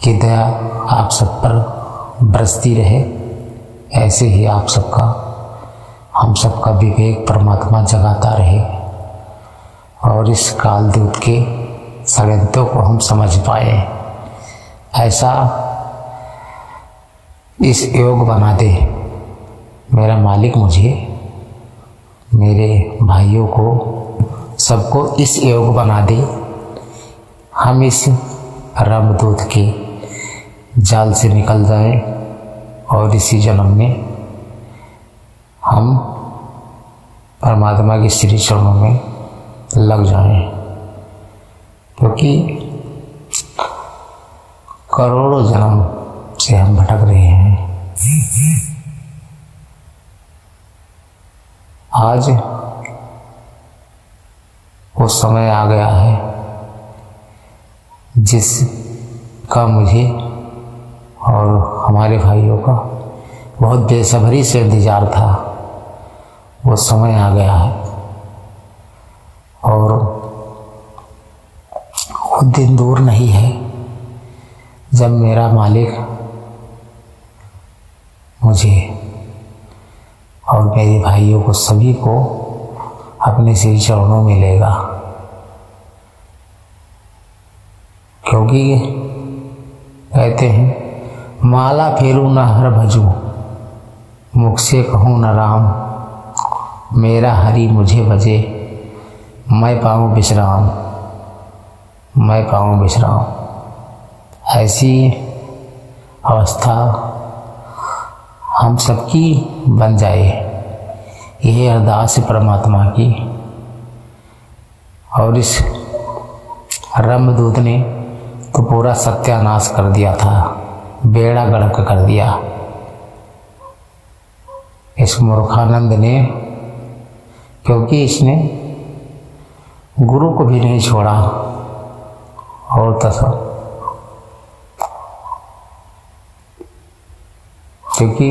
कि दया आप सब पर बरसती रहे। ऐसे ही आप सबका, हम सबका विवेक परमात्मा जगाता रहे और इस कालदूत के षड्यंत्रों को हम समझ पाए। ऐसा इस योग बना दे मेरा मालिक, मुझे, मेरे भाइयों को, सबको इस योग बना दे। हम इस रामदूत के जाल से निकल जाए और इसी जन्म में हम परमात्मा के श्री चरणों में लग जाएं, क्योंकि करोड़ों जन्म से हम भटक रहे हैं। आज वो समय आ गया है जिसका मुझे और हमारे भाइयों का बहुत बेसब्री से इंतजार था। वो समय आ गया है और वो दिन दूर नहीं है जब मेरा मालिक मुझे और मेरे भाइयों को, सभी को अपने श्री चरणों में लेगा। क्योंकि कहते हैं, माला फेरू न हर भजू, मुख से कहूँ न राम, मेरा हरि मुझे भजे, मैं पाऊँ विश्राम, मैं पाऊँ विश्राम। ऐसी अवस्था हम सबकी बन जाए, यह अरदास परमात्मा की। और इस रामदूत ने तो पूरा सत्यानाश कर दिया था, बेड़ा गर्क कर दिया। इस मूर्खानंद ने, क्योंकि इसने गुरु को भी नहीं छोड़ा और तथा, क्योंकि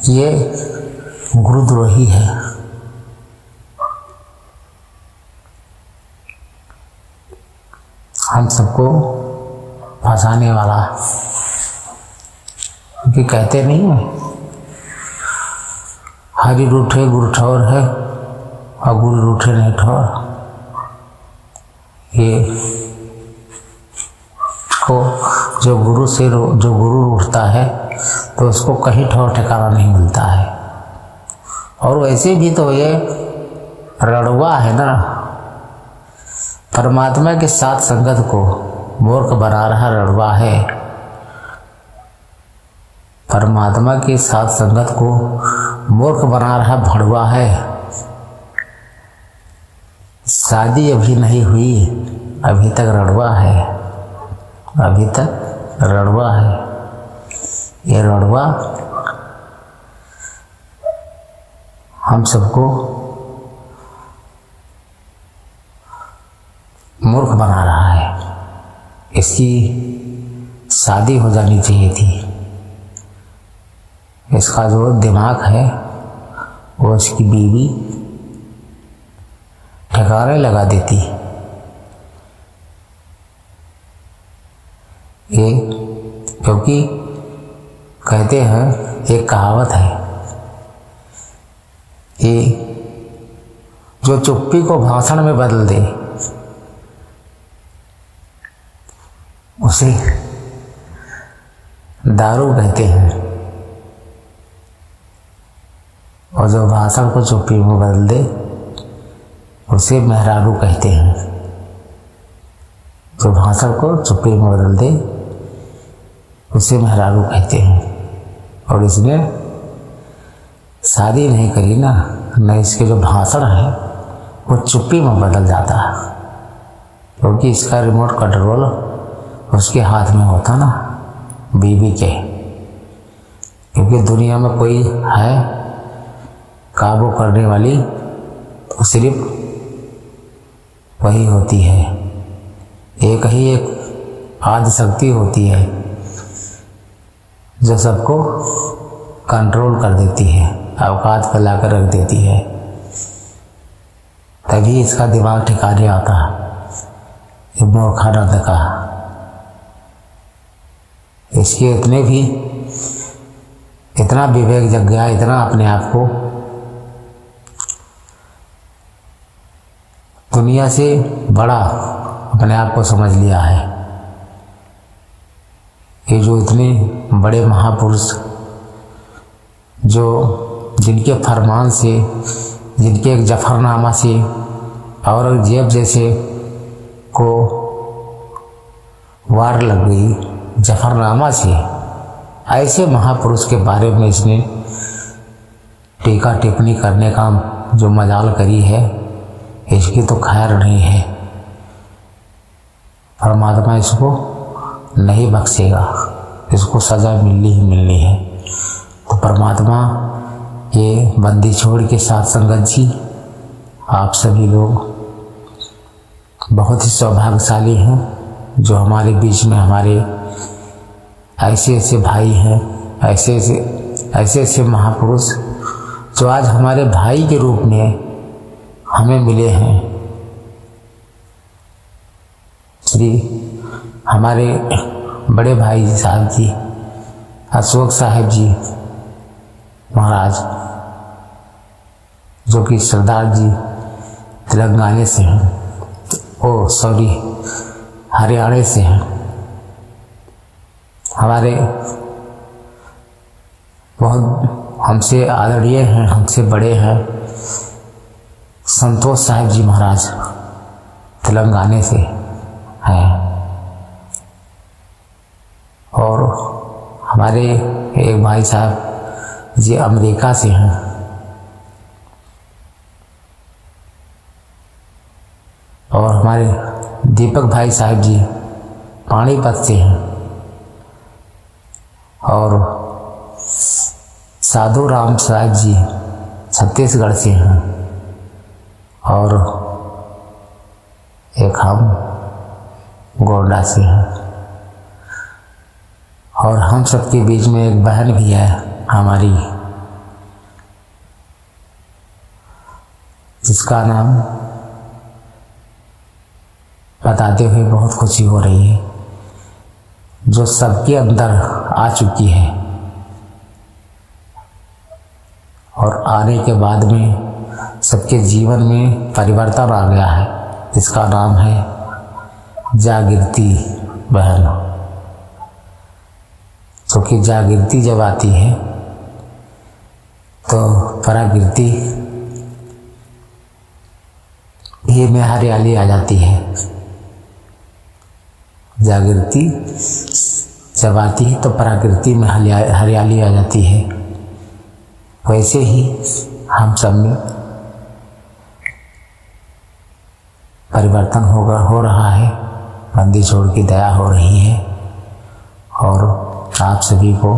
ये गुरुद्रोही है। हम सबको फंसाने वाला, क्योंकि कहते नहीं है, हरि रूठे गुरु ठौर है और गुरु रूठे नहीं ठौर। ये को जो गुरु उठता है तो उसको कहीं ठौर ठिकाना नहीं मिलता है। और वैसे भी तो ये रड़ुआ है ना, परमात्मा के साथ संगत को मूर्ख बना रहा रड़ुआ है। परमात्मा के साथ संगत को मूर्ख बना रहा भड़ुआ है। शादी अभी नहीं हुई, अभी तक रड़ुआ है, अभी तक रड़ुआ है। ये रड़ुआ हम सबको मूर्ख बना रहा है। इसकी शादी हो जानी चाहिए थी। इसका जो दिमाग है वो इसकी बीवी ठिकाने लगा देती। ये क्योंकि कहते हैं, एक कहावत है कि जो चुप्पी को भाषण में बदल दे उसे दारू कहते हैं, और जो भाषण को चुप्पी में बदल दे उसे मेहरारू कहते हैं। जो भाषण को चुप्पी में बदल दे उसे मेहरारू कहते हैं। और इसने शादी नहीं करी ना, न इसके जो भाषण है वो चुप्पी में बदल जाता है, क्योंकि इसका रिमोट कंट्रोल उसके हाथ में होता ना, बीवी के। क्योंकि दुनिया में कोई है काबू करने वाली तो सिर्फ वही होती है। एक ही एक आदि शक्ति होती है जो सबको कंट्रोल कर देती है, औकात पे लाकर रख देती है। तभी इसका दिमाग ठिकाने आता है। ये मूर्खानंद का इसके इतना विवेक जग गया, इतना अपने आप को दुनिया से बड़ा अपने आप को समझ लिया है। ये जो इतने बड़े महापुरुष जो जिनके फरमान से, जिनके एक जफरनामा से औरंगजेब जैसे को वार लग गई जफरनामा से, ऐसे महापुरुष के बारे में इसने टीका टिप्पणी करने का जो मजाल करी है, इसकी तो खैर नहीं है। परमात्मा इसको नहीं बख्शेगा, इसको सज़ा मिलनी ही मिलनी है। तो परमात्मा ये बंदी छोड़ के साथ संगत जी, आप सभी लोग बहुत ही सौभाग्यशाली हैं जो हमारे बीच में हमारे ऐसे ऐसे भाई हैं, ऐसे ऐसे महापुरुष जो आज हमारे भाई के रूप में हमें मिले हैं। श्री हमारे बड़े भाई साहब जी, अशोक साहब जी महाराज, जो कि सरदार जी तेलंगाना से हैं, हरियाणा से हैं। हमारे बहुत हमसे आदरणीय हैं, हमसे बड़े हैं संतोष साहब जी महाराज, तेलंगाना से हैं। और हमारे एक भाई साहब जी अमेरिका से हैं। और हमारे दीपक भाई साहब जी पानीपत से हैं। और साधु राम साहब जी छत्तीसगढ़ से हैं। और एक हम गोंडा से हैं। और हम सबके बीच में एक बहन भी है हमारी, जिसका नाम बताते हुए बहुत खुशी हो रही है, जो सबके अंदर आ चुकी है और आने के बाद में सबके जीवन में परिवर्तन आ गया है, जिसका नाम है जागृति बहन। क्योंकि जागृति जब आती है तो प्राकृति ये में हरियाली आ जाती है। जागृति जब आती है तो प्रकृति में हरियाली आ जाती है। वैसे ही हम सब में परिवर्तन हो रहा है। बंदी छोड़ की दया हो रही है। और आप सभी को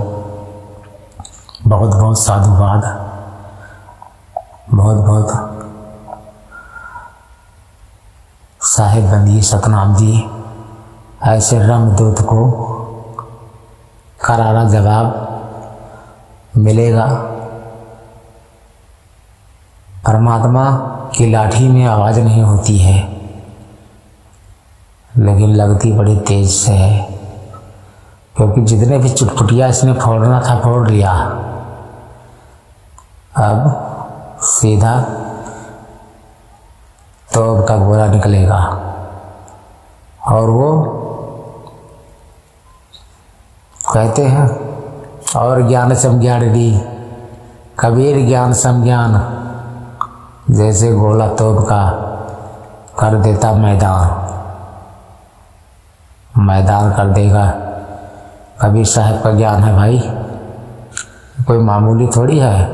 बहुत बहुत साधुवाद, बहुत बहुत साहेब बंदी सतनाम जी। ऐसे रामदूत को करारा जवाब मिलेगा। परमात्मा की लाठी में आवाज़ नहीं होती है, लेकिन लगती बड़ी तेज से है। क्योंकि जितने भी चुटपुटिया इसने फोड़ना था फोड़ लिया। अब सीधा तौब का गोला निकलेगा। और वो कहते हैं और ज्ञान समज्ञान दी, कबीर ज्ञान समज्ञान, जैसे गोला तोप का कर देता मैदान कर देगा। कबीर साहब का ज्ञान है भाई, कोई मामूली थोड़ी है।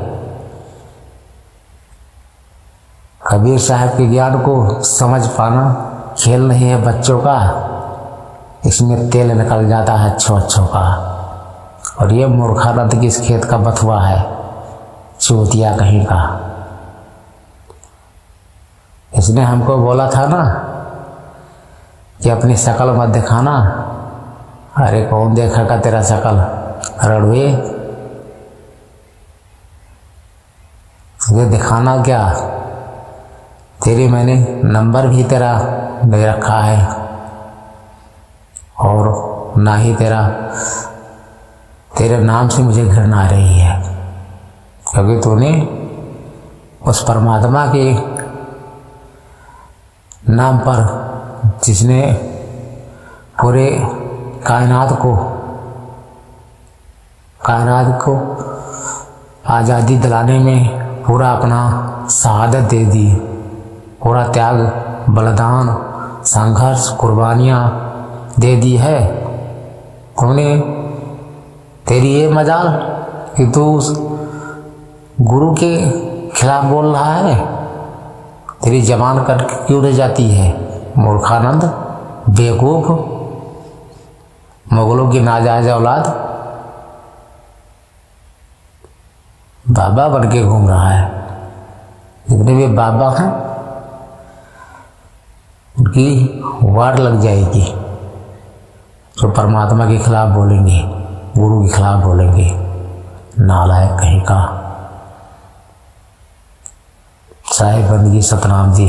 कबीर साहब के ज्ञान को समझ पाना खेल नहीं है बच्चों का। इसमें तेल निकल जाता है अच्छों का। और ये मूर्खानंद किस खेत का बथुआ है, चूतिया कहीं का। इसने हमको बोला था ना कि अपनी शकल मत दिखाना। अरे कौन देखेगा तेरा शकल रड़ुए, तुझे दिखाना क्या? तेरे मैंने नंबर भी तेरा दे रखा है और ना ही तेरे नाम से मुझे घृणा आ रही है, क्योंकि तूने उस परमात्मा के नाम पर, जिसने पूरे कायनात को आज़ादी दिलाने में पूरा अपना शहादत दे दी, पूरा त्याग, बलिदान, संघर्ष, कुर्बानियाँ दे दी है। तूने, तेरी ये मजाल कि तू उस गुरु के खिलाफ बोल रहा है, तेरी जबान कट क्यों रह जाती है? मूर्खानंद, बेवकूफ, मुगलों की नाजायज औलाद, बाबा बन के घूम रहा है। जितने भी बाबा हैं उनकी वार लग जाएगी, जो परमात्मा के खिलाफ बोलेंगे, गुरु के खिलाफ बोलेंगे। नालायक कहीं का। साहिब बंदगी सतनाम जी।